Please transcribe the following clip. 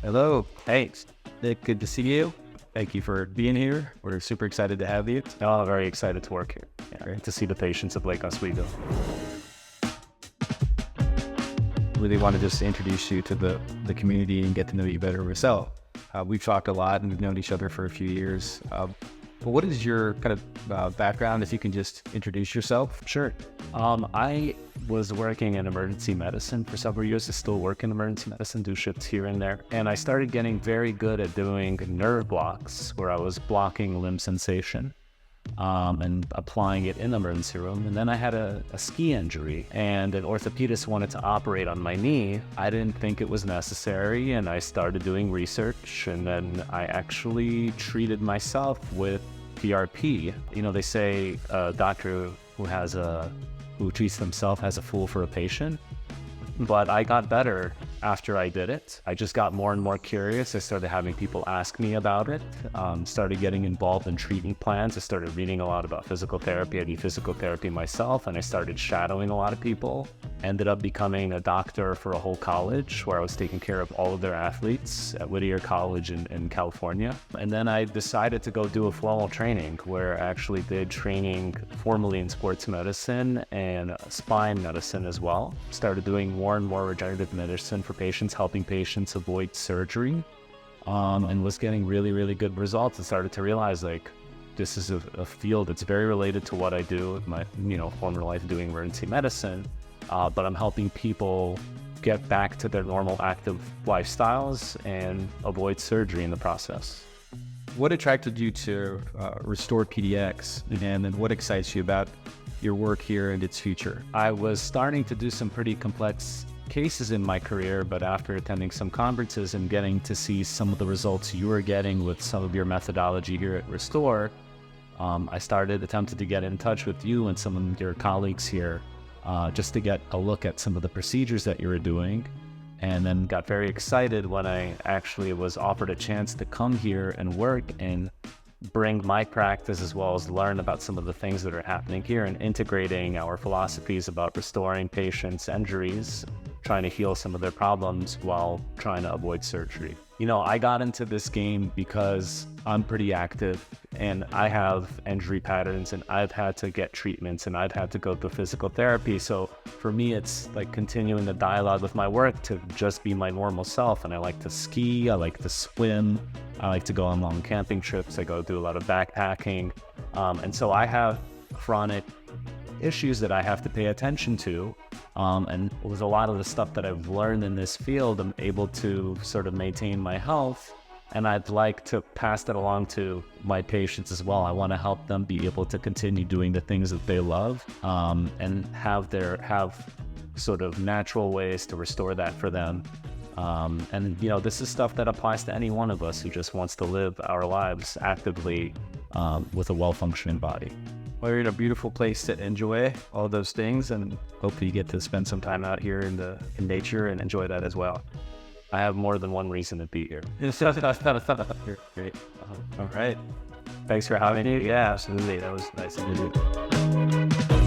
Hello. Hey, Nick, good to see you. Thank you for being here. We're super excited to have you. oh, very excited to work here. Great to see the patients of Lake Oswego. Really want to just introduce you to the community and get to know you better yourself. We've talked a lot and we've known each other for a few years. But what is your kind of background, if you can just introduce yourself? Sure. I was working in emergency medicine for several years. I still work in emergency medicine, do shifts here and there. And I started getting very good at doing nerve blocks where I was blocking limb sensation and applying it in the emergency room. And then I had a ski injury and an orthopedist wanted to operate on my knee. I didn't think it was necessary and I started doing research, and then I actually treated myself with PRP. You know, they say a doctor who treats themselves as a fool for a patient. But I got better after I did it. I just got more and more curious. I started having people ask me about it, started getting involved in treatment plans. I started reading a lot about physical therapy. I do physical therapy myself, and I started shadowing a lot of people. Ended up becoming a doctor for a whole college where I was taking care of all of their athletes at Whittier College in California. And then I decided to go do a formal training where I actually did training formally in sports medicine and spine medicine as well. Started doing more and more regenerative medicine for patients, helping patients avoid surgery, and was getting really, really good results. And started to realize, like, this is a field that's very related to what I do with my, former life doing emergency medicine, but I'm helping people get back to their normal active lifestyles and avoid surgery in the process. What attracted you to RestorePDX, and then what excites you about your work here and its future? I was starting to do some pretty complex cases in my career, but after attending some conferences and getting to see some of the results you were getting with some of your methodology here at Restore, I attempted to get in touch with you and some of your colleagues here just to get a look at some of the procedures that you were doing, and then got very excited when I actually was offered a chance to come here and work and bring my practice as well as learn about some of the things that are happening here and integrating our philosophies about restoring patients' injuries, trying to heal some of their problems while trying to avoid surgery. I got into this game because I'm pretty active and I have injury patterns and I've had to get treatments and I've had to go through physical therapy. So for me, it's like continuing the dialogue with my work to just be my normal self. And I like to ski, I like to swim, I like to go on long camping trips, I go do a lot of backpacking. And so I have chronic issues that I have to pay attention to. And with a lot of the stuff that I've learned in this field, I'm able to sort of maintain my health. And I'd like to pass that along to my patients as well. I want to help them be able to continue doing the things that they love, and have sort of natural ways to restore that for them. And this is stuff that applies to any one of us who just wants to live our lives actively with a well-functioning body. Well, you're in a beautiful place to enjoy all those things, and hopefully you get to spend some time out here in nature and enjoy that as well. I have more than one reason to be here. Great. All right. Thanks for having me. Yeah, absolutely. That was nice of you to do.